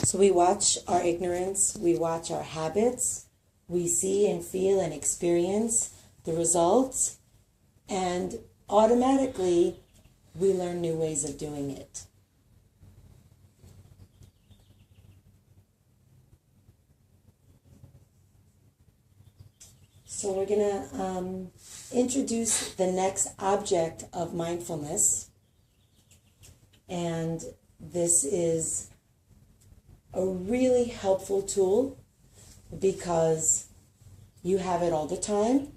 So we watch our ignorance, we watch our habits, we see and feel and experience the results, and automatically we learn new ways of doing it. So we're going to introduce the next object of mindfulness, and this is a really helpful tool because you have it all the time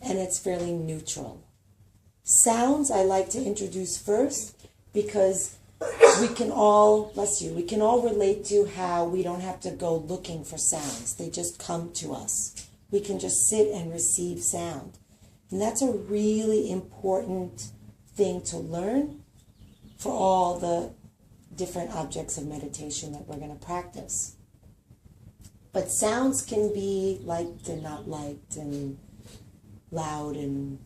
and it's fairly neutral. Sounds I like to introduce first because we can all, bless you, we can all relate to how we don't have to go looking for sounds. They just come to us. We can just sit and receive sound. And that's a really important thing to learn for all the different objects of meditation that we're going to practice. But sounds can be liked and not liked, and loud and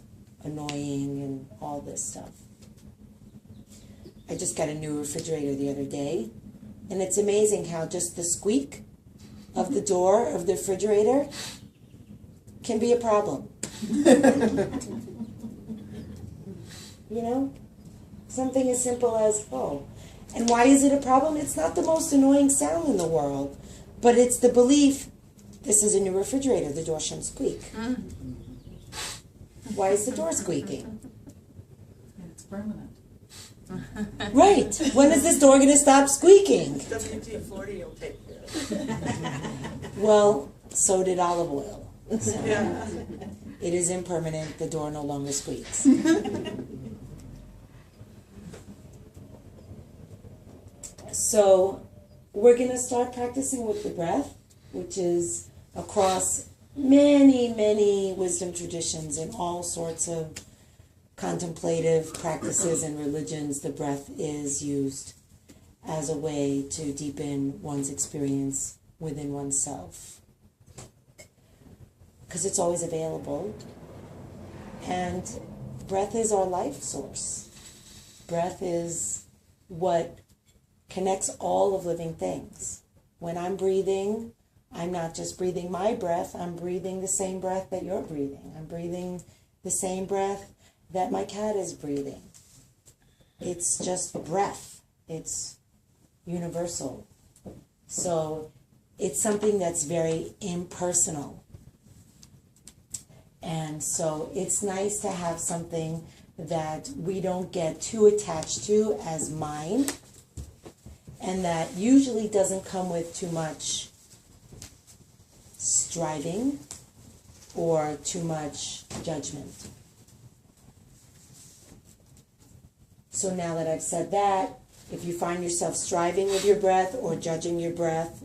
annoying and all this stuff. I just got a new refrigerator the other day, and it's amazing how just the squeak of the door of the refrigerator can be a problem. You know? Something as simple as, oh. And why is it a problem? It's not the most annoying sound in the world, but it's the belief, this is a new refrigerator, the door shouldn't squeak. Why is the door squeaking? It's permanent. Right. When is this door going to stop squeaking? WD-40 will take care of it. Well, so did olive oil. So Yeah. it is impermanent. The door no longer squeaks. So we're going to start practicing with the breath, which is across many, many wisdom traditions and all sorts of contemplative practices and religions. The breath is used as a way to deepen one's experience within oneself, because it's always available. And breath is our life source. Breath is what connects all of living things. When I'm breathing, I'm not just breathing my breath, I'm breathing the same breath that you're breathing. I'm breathing the same breath that my cat is breathing. It's just breath. It's universal. So it's something that's very impersonal. And so it's nice to have something that we don't get too attached to as mine, and that usually doesn't come with too much striving or too much judgment. So now that I've said that, if you find yourself striving with your breath or judging your breath,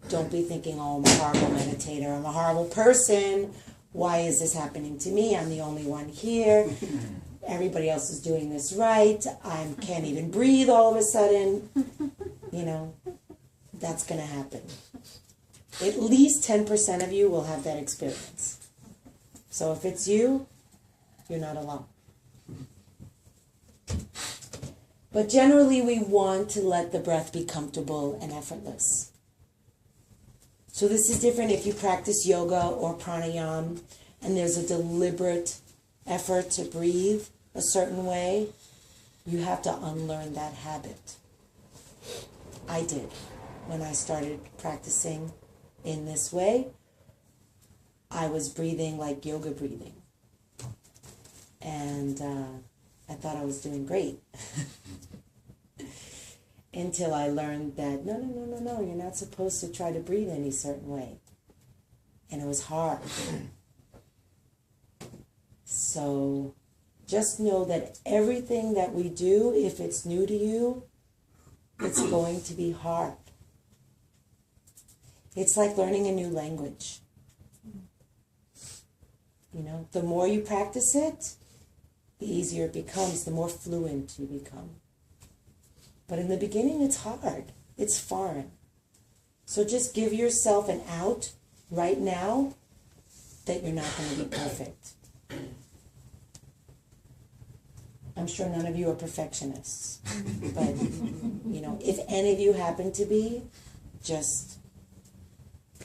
don't be thinking, oh, I'm a horrible meditator, I'm a horrible person, why is this happening to me? I'm the only one here. Everybody else is doing this right. I can't even breathe all of a sudden. You know, that's going to happen. At least 10% of you will have that experience. So if it's you, you're not alone. But generally we want to let the breath be comfortable and effortless. So this is different if you practice yoga or pranayama and there's a deliberate effort to breathe a certain way. You have to unlearn that habit. I did. When I started practicing in this way, I was breathing like yoga breathing. And I thought I was doing great. Until I learned that, no, you're not supposed to try to breathe any certain way. And it was hard. So just know that everything that we do, if it's new to you, it's going to be hard. It's like learning a new language. You know, the more you practice it, the easier it becomes, the more fluent you become. But in the beginning, it's hard. It's foreign. So just give yourself an out right now that you're not going to be perfect. I'm sure none of you are perfectionists. But, you know, if any of you happen to be, just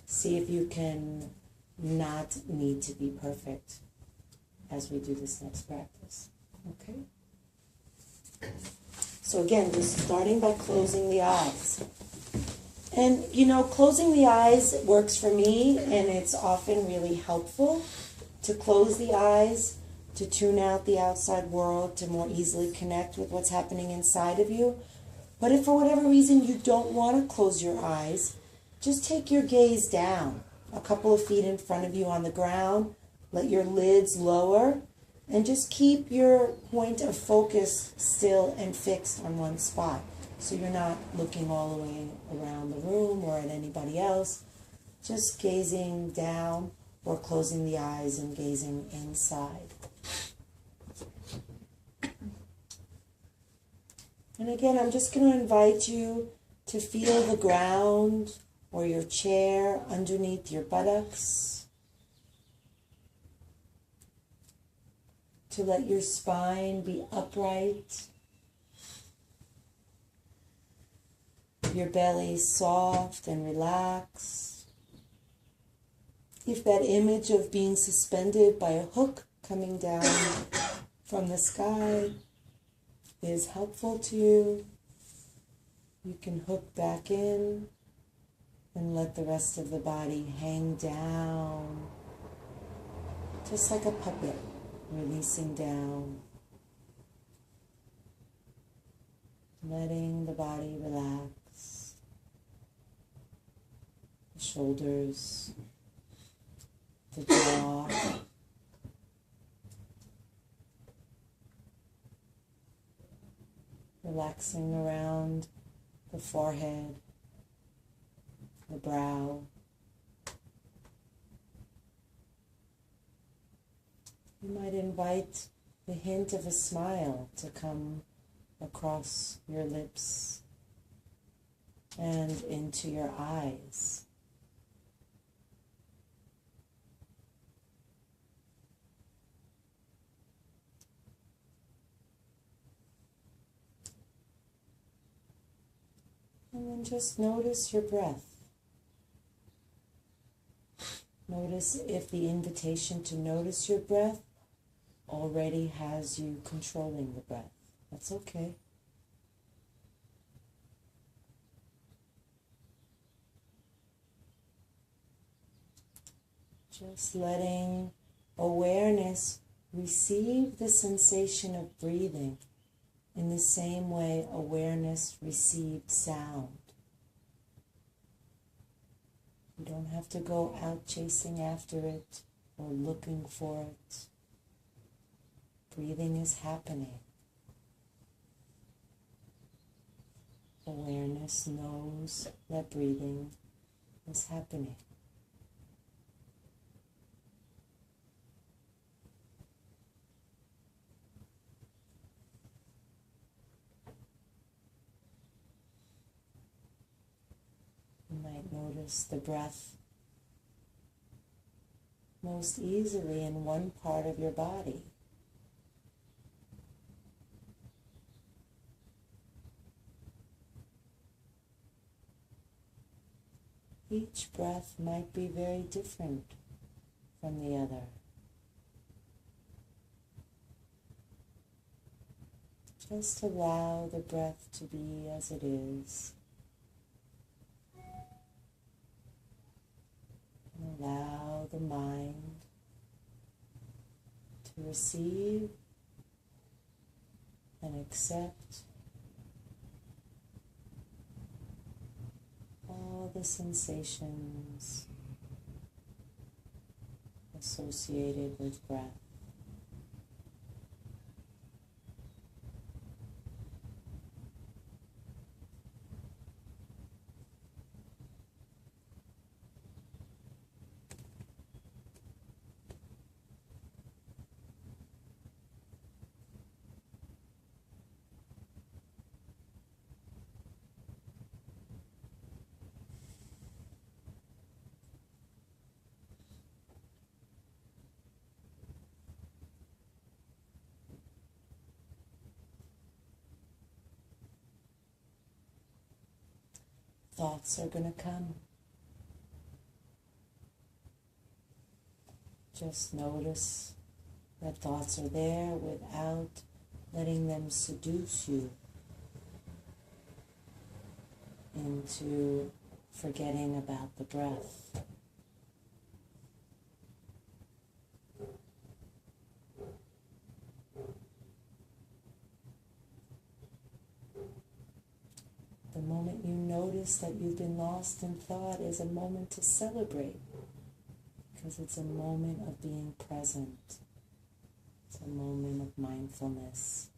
see if you can not need to be perfect as we do this next practice. Okay? So again, just starting by closing the eyes. And, closing the eyes works for me, and it's often really helpful to close the eyes, to tune out the outside world, to more easily connect with what's happening inside of you. But if for whatever reason you don't want to close your eyes, just take your gaze down a couple of feet in front of you on the ground. Let your lids lower, and just keep your point of focus still and fixed on one spot. So you're not looking all the way around the room or at anybody else. Just gazing down or closing the eyes and gazing inside. And again, I'm just going to invite you to feel the ground or your chair underneath your buttocks. To let your spine be upright. Your belly soft and relaxed. If that image of being suspended by a hook coming down from the sky is helpful to you, you can hook back in and let the rest of the body hang down, just like a puppet, releasing down, letting the body relax, the shoulders, the jaw, relaxing around the forehead, the brow. You might invite the hint of a smile to come across your lips and into your eyes. And then just notice your breath. Notice if the invitation to notice your breath already has you controlling the breath. That's okay. Just letting awareness receive the sensation of breathing in the same way awareness received sound. You don't have to go out chasing after it or looking for it. Breathing is happening. Awareness knows that breathing is happening. You might notice the breath most easily in one part of your body. Each breath might be very different from the other. Just allow the breath to be as it is. And allow the mind to receive and accept all the sensations associated with breath. thoughts are going to come. Just notice that thoughts are there without letting them seduce you into forgetting about the breath. The moment you notice that you've been lost in thought is a moment to celebrate, because it's a moment of being present. It's a moment of mindfulness.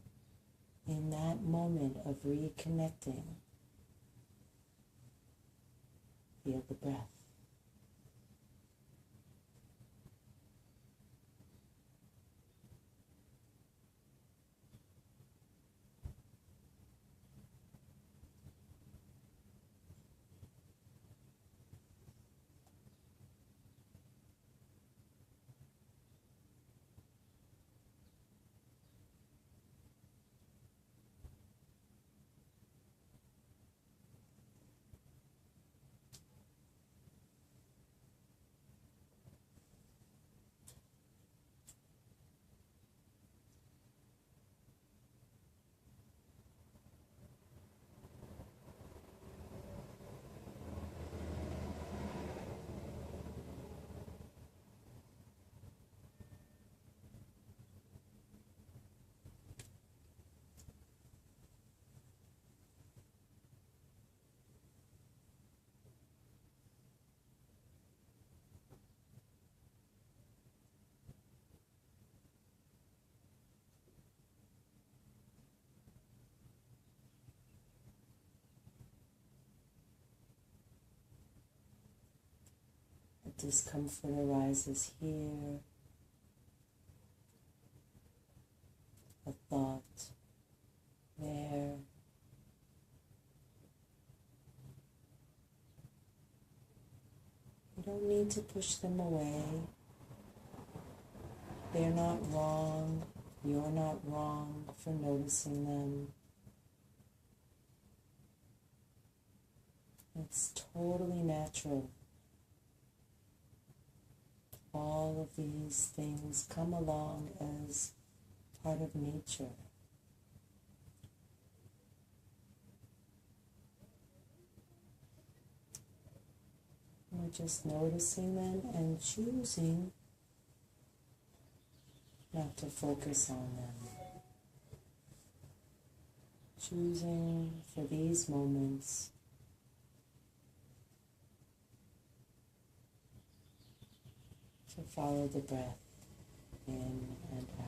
In that moment of reconnecting, feel the breath. Discomfort arises here, a thought there. You don't need to push them away. They're not wrong. You're not wrong for noticing them. It's totally natural. All of these things come along as part of nature. We're just noticing them and choosing not to focus on them. Choosing for these moments to follow the breath in and out.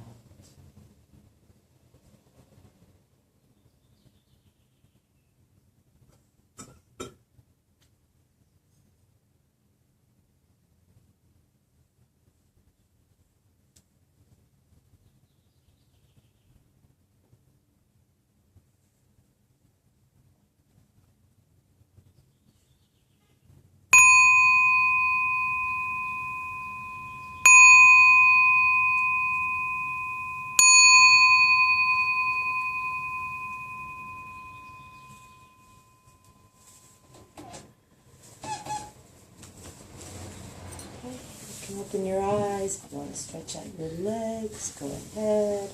You can open your eyes. If you want to stretch out your legs, go ahead.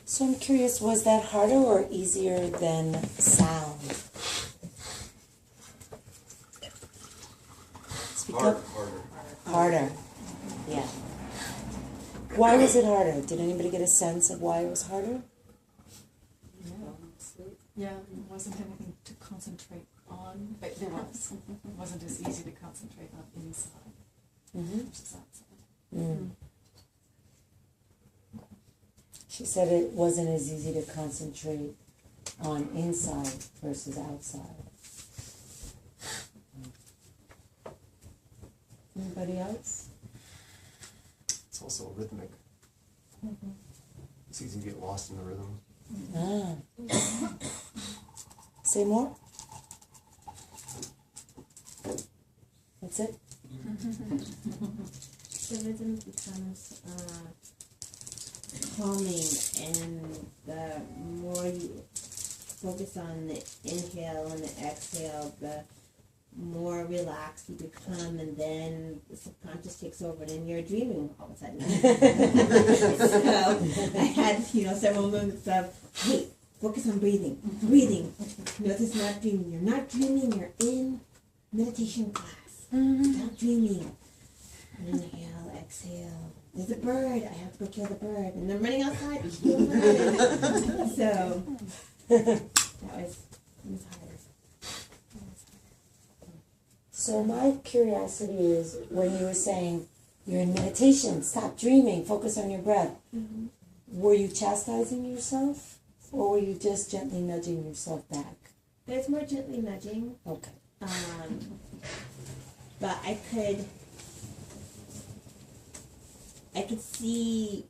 So I'm curious, was that harder or easier than sound? Speak up. Harder. Yeah. Why was it harder? Did anybody get a sense of why it was harder? Yeah, there wasn't anything to concentrate on, but there was. It wasn't as easy to concentrate on inside versus outside. Mm. She said it wasn't as easy to concentrate on inside versus outside. Anybody else? It's also rhythmic. It's easy to get lost in the rhythm. Ah. Say more? That's it? The rhythm becomes calming, and the more you focus on the inhale and the exhale, the more relaxed you become, and then the subconscious takes over, and then you're dreaming all of a sudden. So I had, several moments of, hey, focus on breathing, breathing. Notice not dreaming. You're not dreaming. You're in meditation class. Stop dreaming. Inhale, exhale. There's a bird. I have to go kill the bird. And I'm running outside to kill the bird. So that was hard. So my curiosity is, when you were saying you're in meditation, stop dreaming, focus on your breath, were you chastising yourself, or were you just gently nudging yourself back? There's more gently nudging. Okay. But I could see,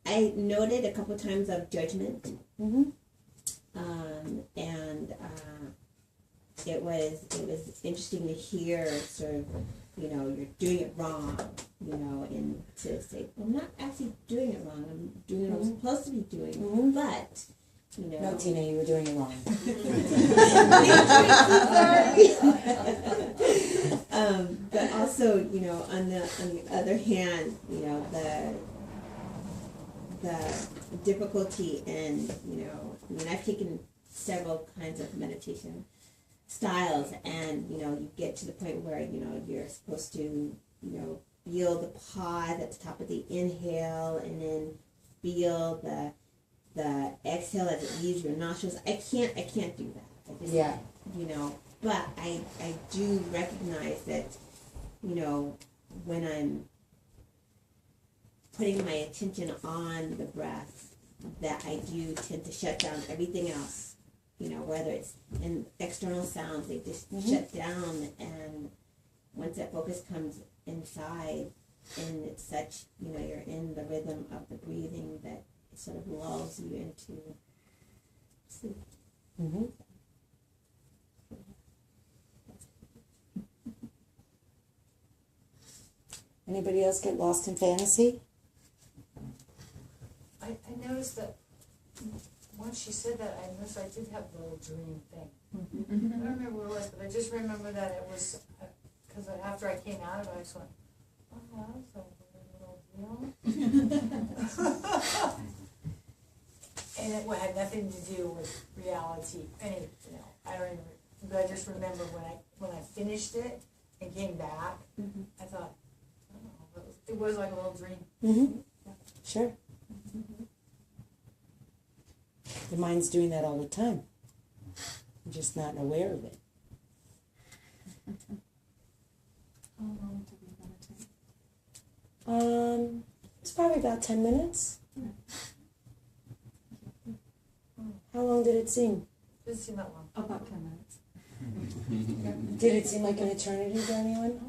I noted a couple times of judgment. Mm-hmm. And it was interesting to hear sort of, you're doing it wrong, and to say, well, I'm not actually doing it wrong. I'm doing what I'm supposed to be doing, but, No, Tina, you were doing it wrong. But also, on the other hand, the difficulty and, I've taken several kinds of meditation styles, and, you get to the point where, you're supposed to, feel the pause at the top of the inhale, and then feel the exhale as it leaves your nostrils. I can't do that. I just, Yeah. But I do recognize that, when I'm putting my attention on the breath, that I do tend to shut down everything else. Whether it's in external sounds, they just shut down, and once that focus comes inside, and it's such, you're in the rhythm of the breathing, that it sort of lulls you into sleep. Mm-hmm. Anybody else get lost in fantasy? I noticed that once she said that, I noticed I did have a little dream thing. I don't remember what it was, but I just remember that it was, because after I came out of it, I just went, oh, that was a little deal. And it had nothing to do with reality. I don't even, but I just remember when I finished it and came back, I thought, oh, it was like a little dream. Mm-hmm. Yeah. Sure. The mind's doing that all the time. You're just not aware of it. How long do we meditate? It's probably about 10 minutes. How long did it seem? It didn't seem that long. About 10 minutes. Did it seem like an eternity to anyone?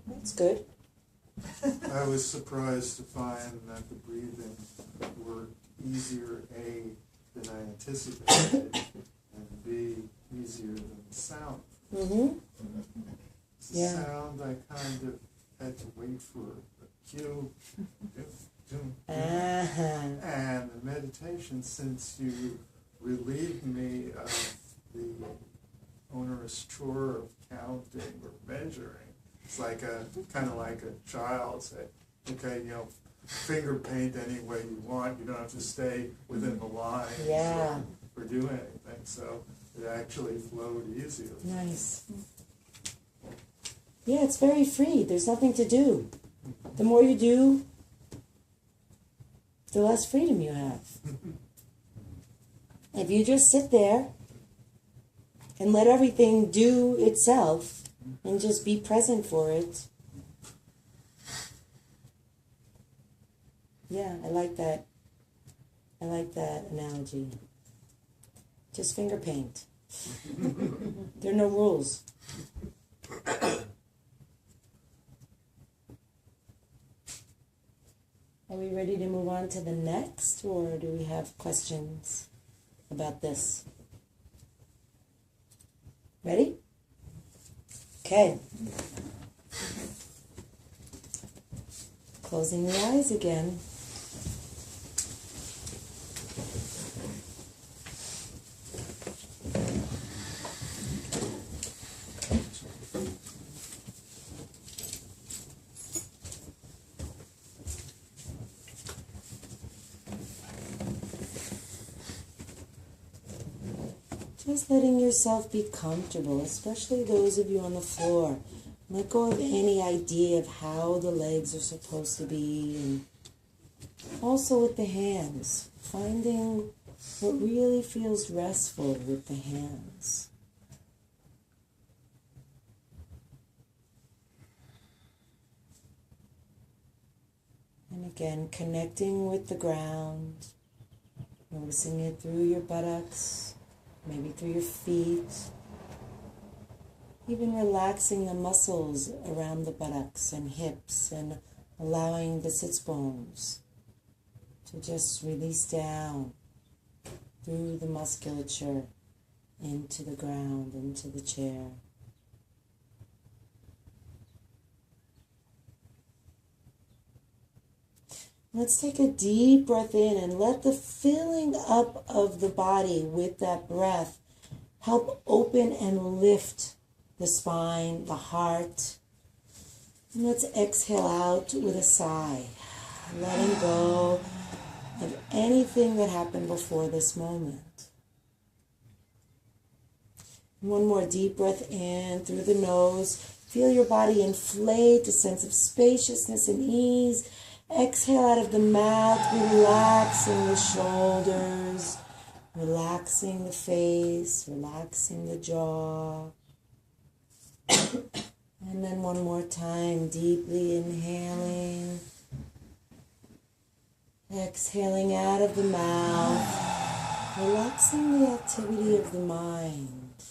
That's good. I was surprised to find that the breathing were easier, A, than I anticipated, and B, easier than the sound. Mm-hmm. The Yeah. sound, I kind of had to wait for a cue. Uh-huh. And the meditation, since you relieved me of the onerous chore of counting or measuring, it's like kind of like a child say, okay, finger paint any way you want. You don't have to stay within the lines Yeah. or do anything. So it actually flowed easier. Nice. Yeah, it's very free. There's nothing to do. The more you do, the less freedom you have. If you just sit there and let everything do itself and just be present for it. Yeah, I like that. I like that analogy. Just finger paint. There are no rules. Are we ready to move on to the next, or do we have questions about this? Ready? Okay. Closing the eyes again. Just letting yourself be comfortable, especially those of you on the floor. Let go of any idea of how the legs are supposed to be, and also with the hands, finding what really feels restful with the hands. And again, connecting with the ground, noticing it through your buttocks, maybe through your feet, even relaxing the muscles around the buttocks and hips and allowing the sits bones to just release down through the musculature into the ground, into the chair. Let's take a deep breath in and let the filling up of the body with that breath help open and lift the spine, the heart. And let's exhale out with a sigh, letting go of anything that happened before this moment. One more deep breath in through the nose. Feel your body inflate, a sense of spaciousness and ease. Exhale out of the mouth, relaxing the shoulders, relaxing the face, relaxing the jaw. And then one more time, deeply inhaling, exhaling out of the mouth, relaxing the activity of the mind,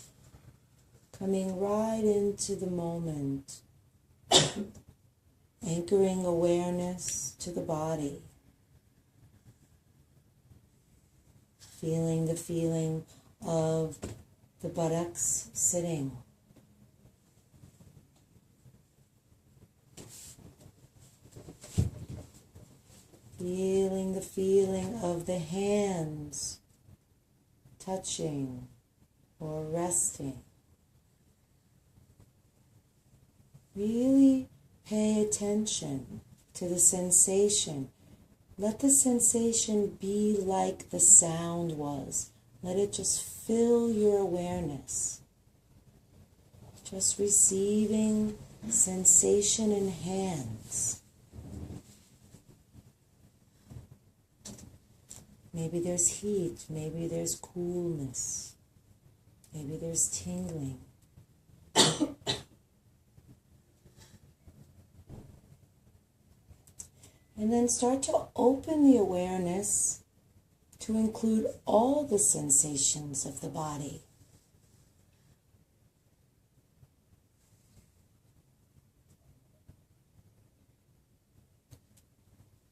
coming right into the moment. Anchoring awareness to the body. Feeling the feeling of the buttocks sitting. Feeling the feeling of the hands touching or resting. Really pay attention to the sensation. Let the sensation be like the sound was. Let it just fill your awareness. Just receiving sensation in hands. Maybe there's heat, maybe there's coolness, maybe there's tingling. And then start to open the awareness to include all the sensations of the body.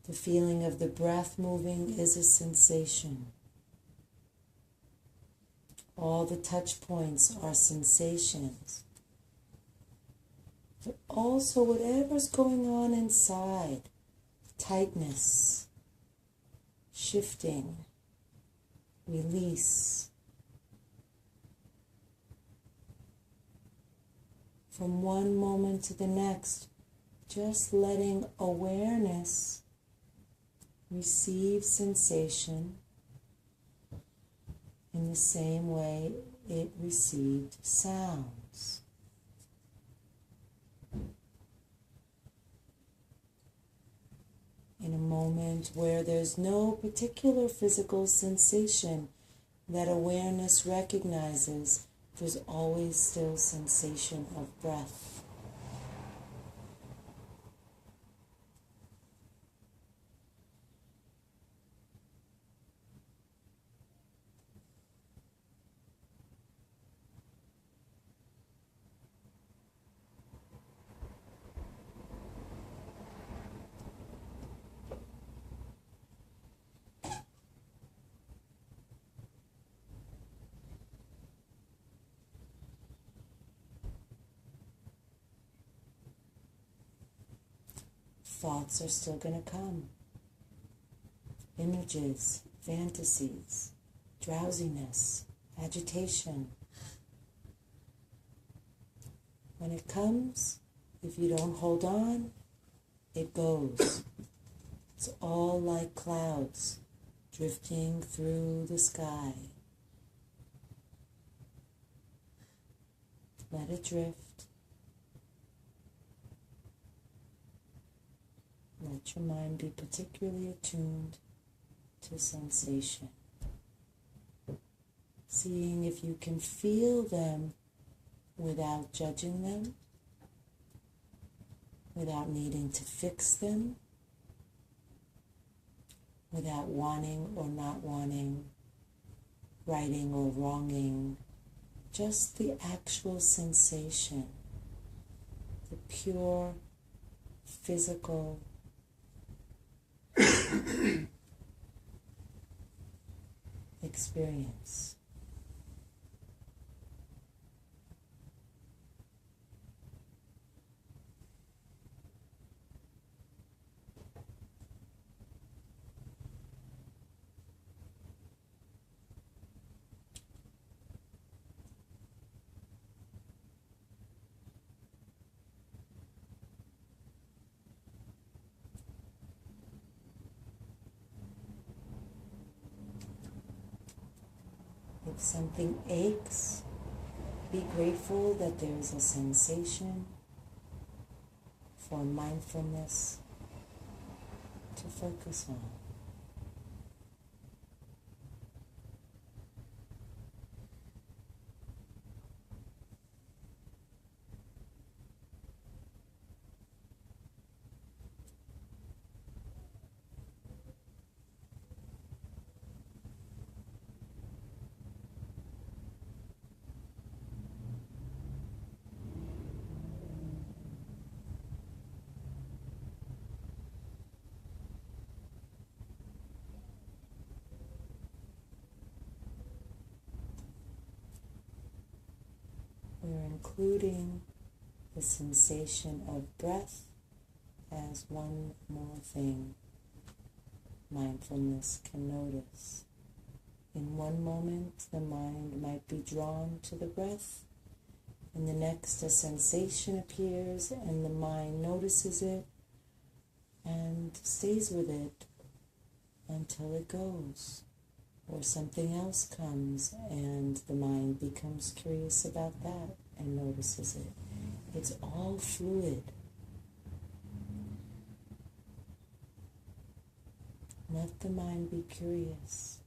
The feeling of the breath moving is a sensation. All the touch points are sensations. But also whatever's going on inside. Tightness, shifting, release. From one moment to the next, just letting awareness receive sensation in the same way it received sounds. In a moment where there's no particular physical sensation that awareness recognizes, there's always still sensation of breath. thoughts are still going to come. Images, fantasies, drowsiness, agitation. When it comes, if you don't hold on, it goes. It's all like clouds drifting through the sky. Let it drift. Let your mind be particularly attuned to sensation. Seeing if you can feel them without judging them, without needing to fix them, without wanting or not wanting, righting or wronging, just the actual sensation, the pure physical experience. If something aches, be grateful that there is a sensation for mindfulness to focus on. We're including the sensation of breath as one more thing mindfulness can notice. In one moment, the mind might be drawn to the breath. In the next, a sensation appears and the mind notices it and stays with it until it goes. Or something else comes and the mind becomes curious about that and notices it. It's all fluid. Let the mind be curious.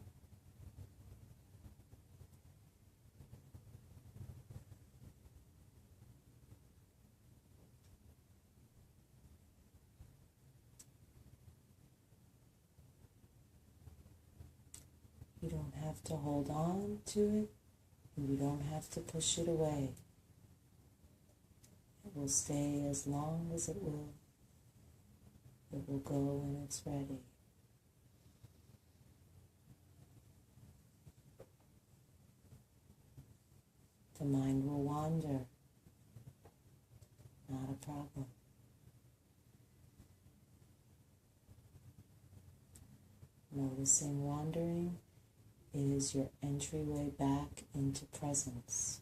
You don't have to hold on to it, and you don't have to push it away. It will stay as long as it will. It will go when it's ready. The mind will wander. Not a problem. Noticing wandering is your entryway back into presence.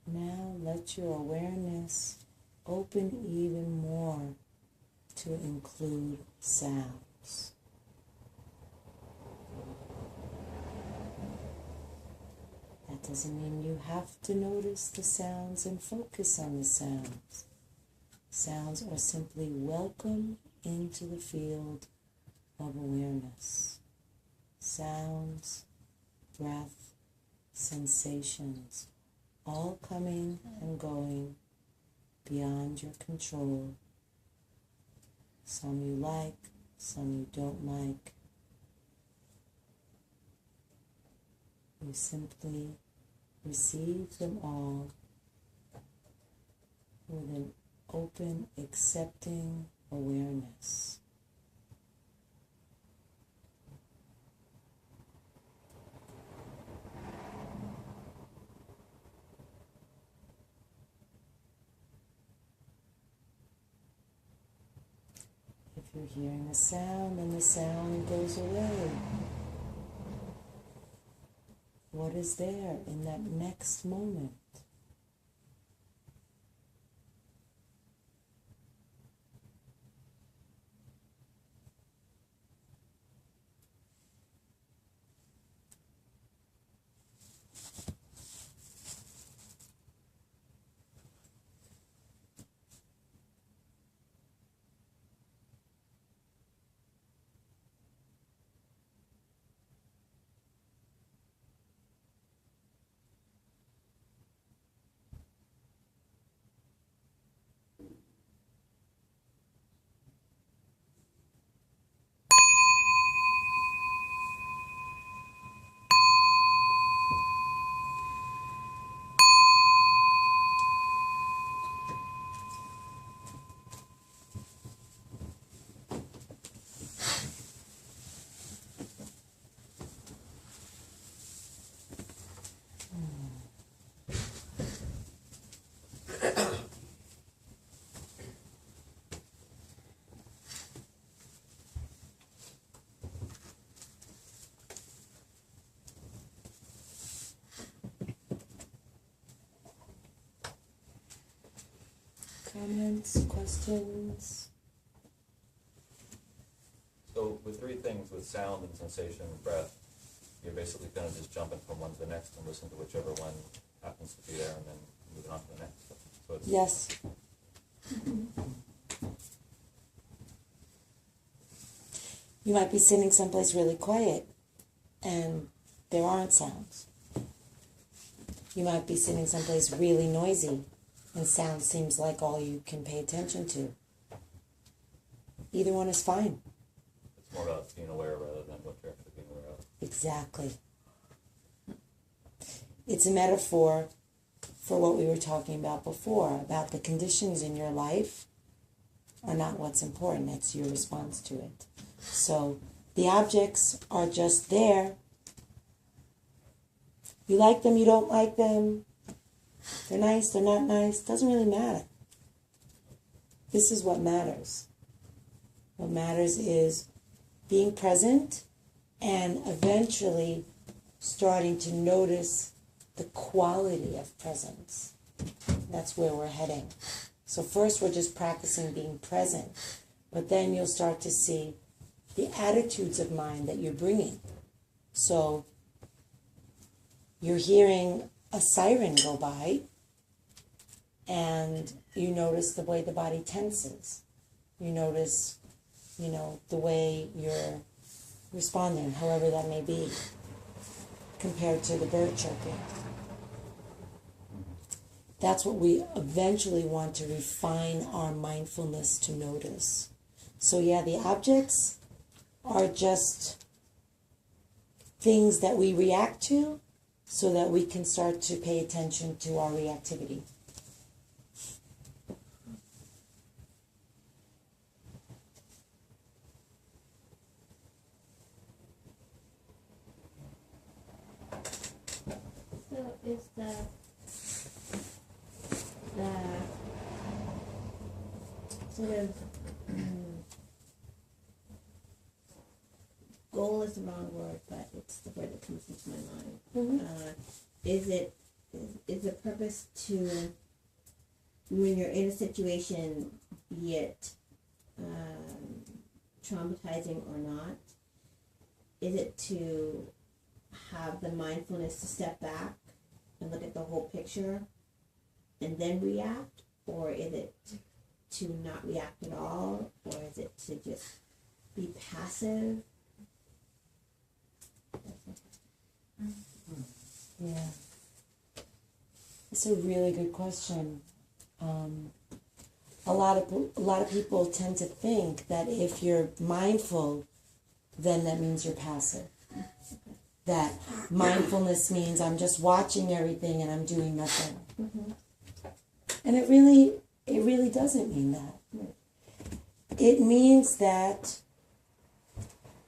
Now let your awareness open even more to include sounds. That doesn't mean you have to notice the sounds and focus on the sounds. Sounds are simply welcome into the field of awareness. Sounds, breath, sensations, all coming and going beyond your control. Some you like, some you don't like. You simply receive them all with an open, accepting awareness. If you're hearing a sound and the sound goes away, what is there in that next moment? Comments, questions? So with three things, with sound and sensation and breath, you're basically kind of just jumping from one to the next and listen to whichever one happens to be there and then moving on to the next. So it's Yes. You might be sitting someplace really quiet and there aren't sounds. You might be sitting someplace really noisy and sound seems like all you can pay attention to. Either one is fine. It's more about being aware rather than what you're actually being aware of. Exactly. It's a metaphor for what we were talking about before, about the conditions in your life are not what's important, it's your response to it. So the objects are just there. You like them, you don't like them. They're nice, they're not nice. Doesn't really matter. This is what matters. What matters is being present and eventually starting to notice the quality of presence. That's where we're heading. So first we're just practicing being present, but then you'll start to see the attitudes of mind that you're bringing. So you're hearing a siren go by and you notice the way the body tenses. You notice, the way you're responding, however that may be, compared to the bird chirping. That's what we eventually want to refine our mindfulness to notice. So yeah, the objects are just things that we react to so that we can start to pay attention to our reactivity. So is the sort of goal is the wrong word, but it's the word that comes into my mind. Is the purpose to, when you're in a situation, be it traumatizing or not, is it to have the mindfulness to step back and look at the whole picture and then react? Or is it to not react at all? Or is it to just be passive? Yeah. It's a really good question. A lot of people tend to think that if you're mindful, then that means you're passive. That mindfulness means I'm just watching everything and I'm doing nothing. And it really doesn't mean that. It means that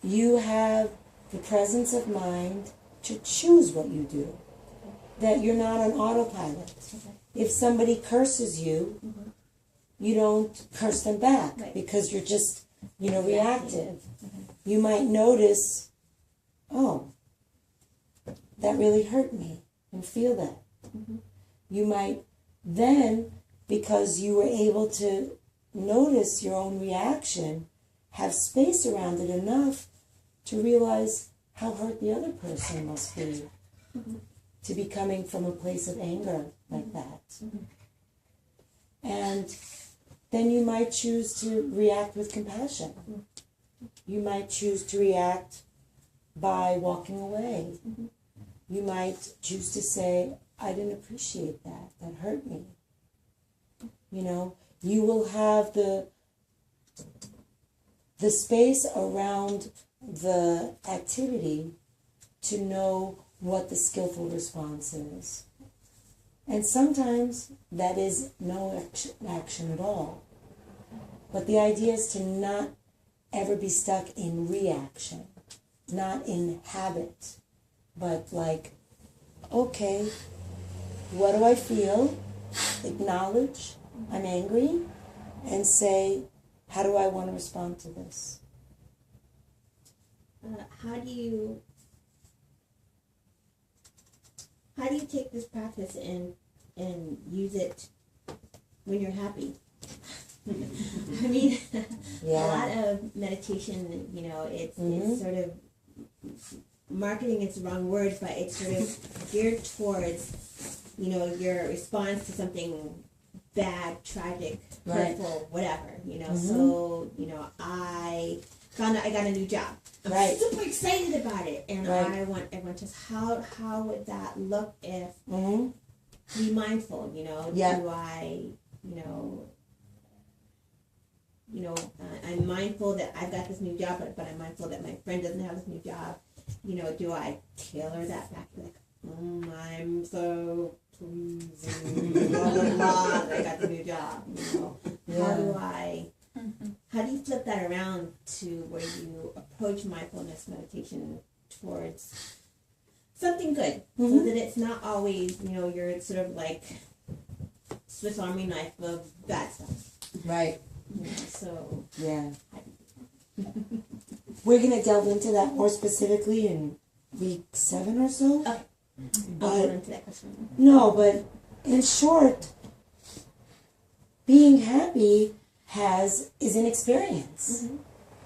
you have the presence of mind to choose what you do. That you're not on autopilot. If somebody curses you, you don't curse them back because you're just, reactive. You might notice, oh, that really hurt me, and feel that. You might then, because you were able to notice your own reaction, have space around it enough to realize how hurt the other person must be to be coming from a place of anger like that. And then you might choose to react with compassion. You might choose to react by walking away. You might choose to say, I didn't appreciate that. That hurt me. You will have the space around the activity to know what the skillful response is. And sometimes that is no action at all. But the idea is to not ever be stuck in reaction, not in habit, but like, okay, what do I feel? Acknowledge I'm angry and say, how do I want to respond to this? How do you take this practice and use it when you're happy? I mean, a lot of meditation, it's sort of, marketing is the wrong word, but it's sort of geared towards, your response to something bad, tragic, hurtful, whatever, So, I found out I got a new job. I'm super excited about it, and I want everyone to, how would that look if, be mindful, do I, I'm mindful that I've got this new job, but I'm mindful that my friend doesn't have this new job. Do I tailor that back to like, I'm so pleasing, blah, blah, blah, that I got the new job, How do you flip that around to where you approach mindfulness meditation towards something good, so that it's not always, you're sort of like Swiss Army knife of bad stuff. Right. So yeah. We're going to delve into that more specifically in week 7 or so. Okay. I'll go into that question. No, but in short, being happy is an experience.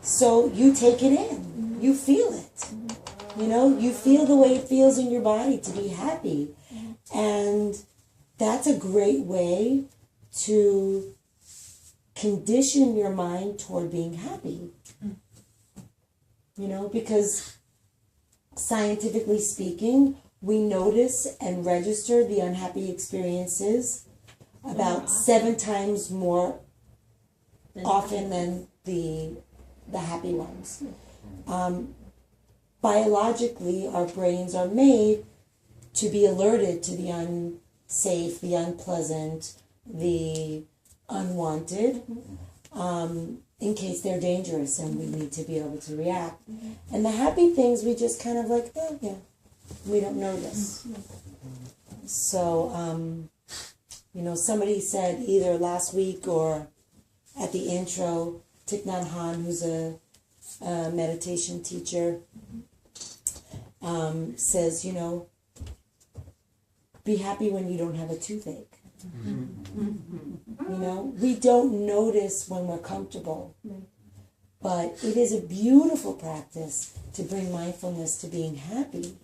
So you take it in. You feel it. You feel the way it feels in your body to be happy. And that's a great way to condition your mind toward being happy. Because scientifically speaking, we notice and register the unhappy experiences about 7 times more often than the happy ones. Biologically, our brains are made to be alerted to the unsafe, the unpleasant, the unwanted, in case they're dangerous and we need to be able to react. And the happy things, we just kind of like, oh yeah, we don't notice. So, somebody said either last week or at the intro, Thich Nhat Hanh, who's a meditation teacher, says, be happy when you don't have a toothache. We don't notice when we're comfortable, but it is a beautiful practice to bring mindfulness to being happy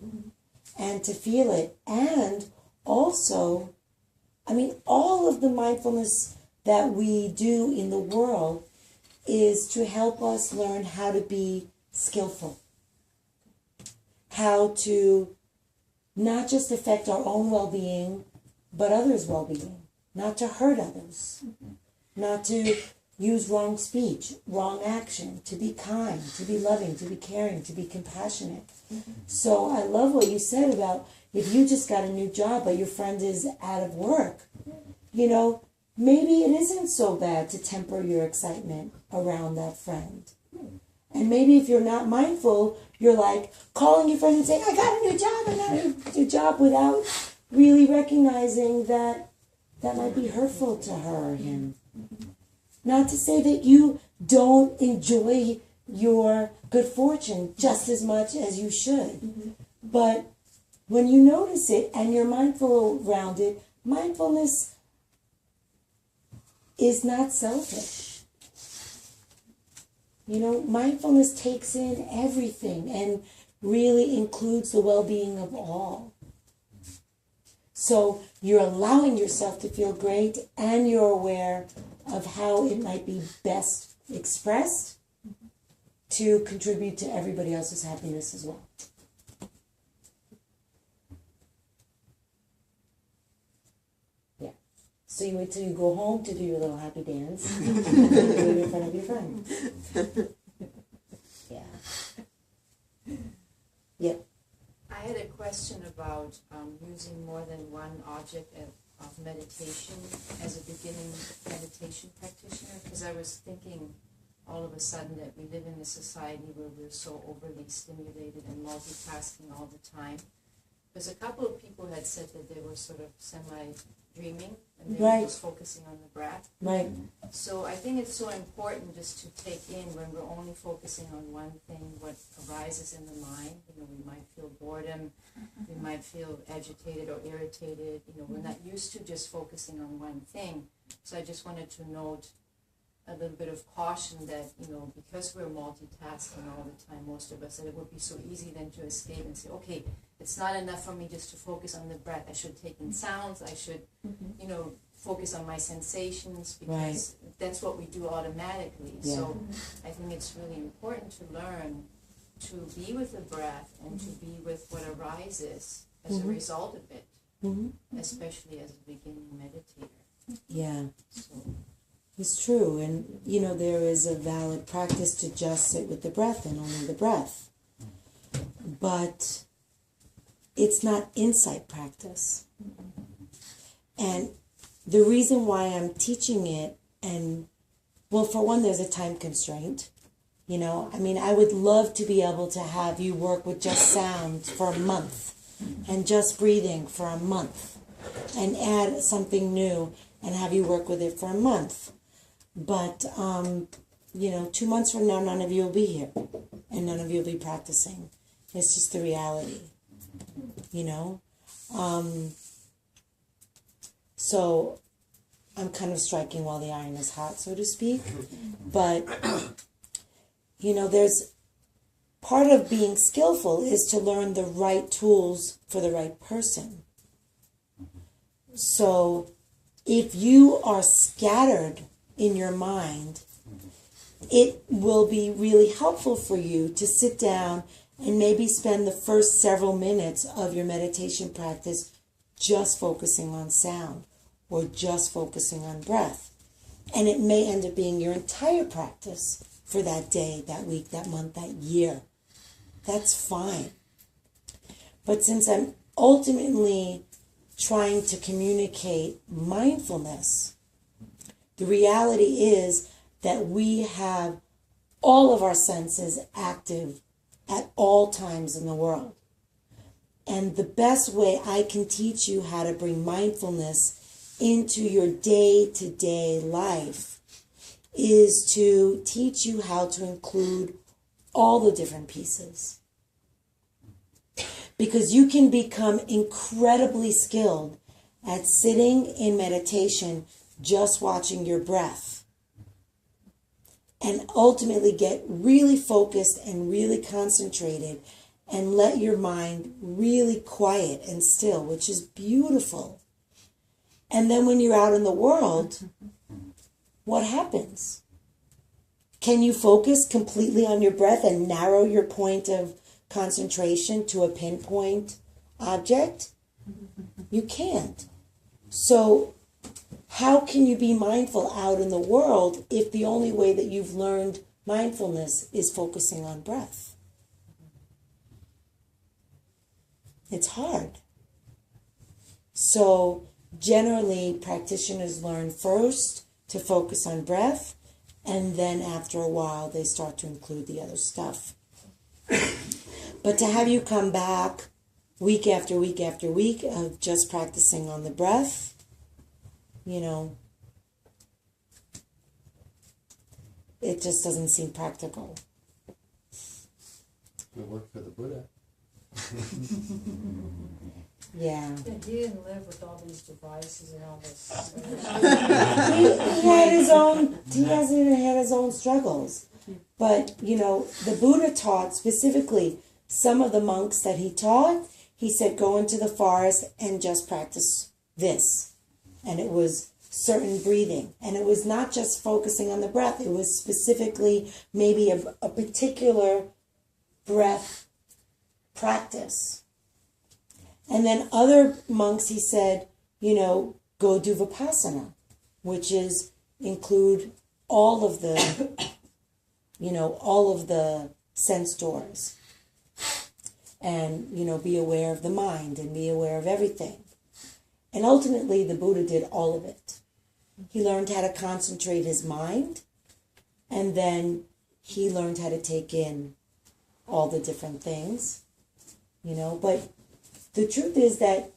and to feel it. And also, all of the mindfulness that we do in the world is to help us learn how to be skillful, how to not just affect our own well-being, but others' well-being. Not to hurt others, not to use wrong speech, wrong action, to be kind, to be loving, to be caring, to be compassionate. So I love what you said about if you just got a new job but your friend is out of work, you know, maybe it isn't so bad to temper your excitement around that friend. And maybe if you're not mindful, you're like calling your friend and saying, I got a new job, without really recognizing that that might be hurtful to her or him. Not to say that you don't enjoy your good fortune just as much as you should. But when you notice it and you're mindful around it, mindfulness is not selfish. You know, mindfulness takes in everything and really includes the well-being of all. So you're allowing yourself to feel great and you're aware of how it might be best expressed to contribute to everybody else's happiness as well. Yeah. So you wait till you go home to do your little happy dance and do it in front of your friends. Yeah. Yep. I had a question about using more than one object of meditation as a beginning meditation practitioner, because I was thinking all of a sudden that we live in a society where we're so overly stimulated and multitasking all the time. Because a couple of people had said that they were sort of semi-dreaming and they were just focusing on the breath. Right. So I think it's so important just to take in when we're only focusing on one thing, what arises in the mind. You know, we might feel boredom, we might feel agitated or irritated. You know, we're not used to just focusing on one thing. So I just wanted to note a little bit of caution that, you know, because we're multitasking all the time, most of us, that it would be so easy then to escape and say, okay, it's not enough for me just to focus on the breath. I should take in sounds. I should, you know, focus on my sensations, because that's what we do automatically. Yeah. So I think it's really important to learn to be with the breath and to be with what arises as a result of it, especially as a beginning meditator. Yeah. So. It's true, and you know, there is a valid practice to just sit with the breath and only the breath. But it's not insight practice. And the reason why I'm teaching it, and well, for one, there's a time constraint. You know, I mean, I would love to be able to have you work with just sound for a month and just breathing for a month and add something new and have you work with it for a month. But, you know, 2 months from now, none of you will be here and none of you will be practicing. It's just the reality, you know. So I'm kind of striking while the iron is hot, so to speak. But, you know, there's part of being skillful is to learn the right tools for the right person. So if you are scattered in your mind, it will be really helpful for you to sit down and maybe spend the first several minutes of your meditation practice just focusing on sound or just focusing on breath. And it may end up being your entire practice for that day, that week, that month, that year. That's fine. But since I'm ultimately trying to communicate mindfulness, the reality is that we have all of our senses active at all times in the world. And the best way I can teach you how to bring mindfulness into your day-to-day life is to teach you how to include all the different pieces. Because you can become incredibly skilled at sitting in meditation just watching your breath, and ultimately get really focused and really concentrated and let your mind really quiet and still, which is beautiful. And then when you're out in the world, what happens? Can you focus completely on your breath and narrow your point of concentration to a pinpoint object, you can't. So how can you be mindful out in the world if the only way that you've learned mindfulness is focusing on breath? It's hard. So generally, practitioners learn first to focus on breath, and then after a while, they start to include the other stuff. But to have you come back week after week after week of just practicing on the breath, you know, it just doesn't seem practical. It worked for the Buddha. Yeah. Yeah, he didn't live with all these devices and all this. He had his own, he hasn't even had his own struggles. But, you know, the Buddha taught specifically some of the monks that he taught, he said, go into the forest and just practice this. And it was certain breathing. And it was not just focusing on the breath. It was specifically maybe a particular breath practice. And then other monks, he said, you know, go do Vipassana, which is include all of the, you know, all of the sense doors. And, you know, be aware of the mind and be aware of everything. And ultimately, the Buddha did all of it. He learned how to concentrate his mind, and then he learned how to take in all the different things, you know. But the truth is that